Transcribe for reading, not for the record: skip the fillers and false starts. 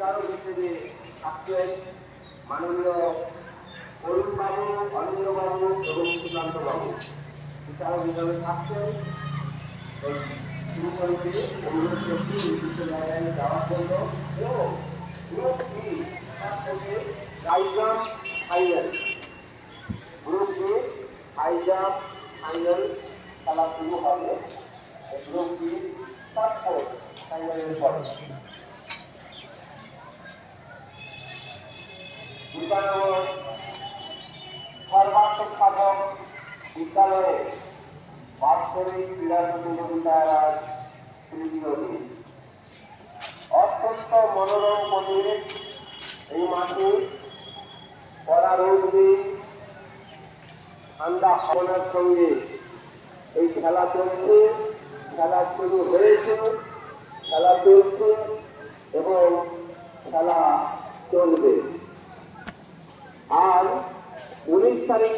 বিচারক হিসেবে থাকছেন মাননীয় অরুণবাবু, অনিন্দ্যবাবু এবং সুকান্তবাবু। বিচারক হিসেবে থাকছেন শুরু করেছে অনুরোধ করছি নির্দিষ্ট জায়গায় যাওয়ার জন্য এবং গ্রুপ বি থেকে ডাইগ্রাম final, group B high jump final খেলা শুরু হবে। গ্রুপ বি তারপর ফাইনালের পরে বিদ্যানগর সর্বাত্মক সাধক বিদ্যালয়ে বাৎসরিক ক্রীড়া প্রতিযোগিতার তৃতীয় দিন। অত্যন্ত মনোরম পরিবেশ এই মাঠে, কড়া রৌদ্রে ঠান্ডা হাওয়ার সঙ্গে এই খেলা চলছে, খেলা শুরু হয়েছে, খেলা চলছে এবং খেলা চলবে। আর 19 তারিখ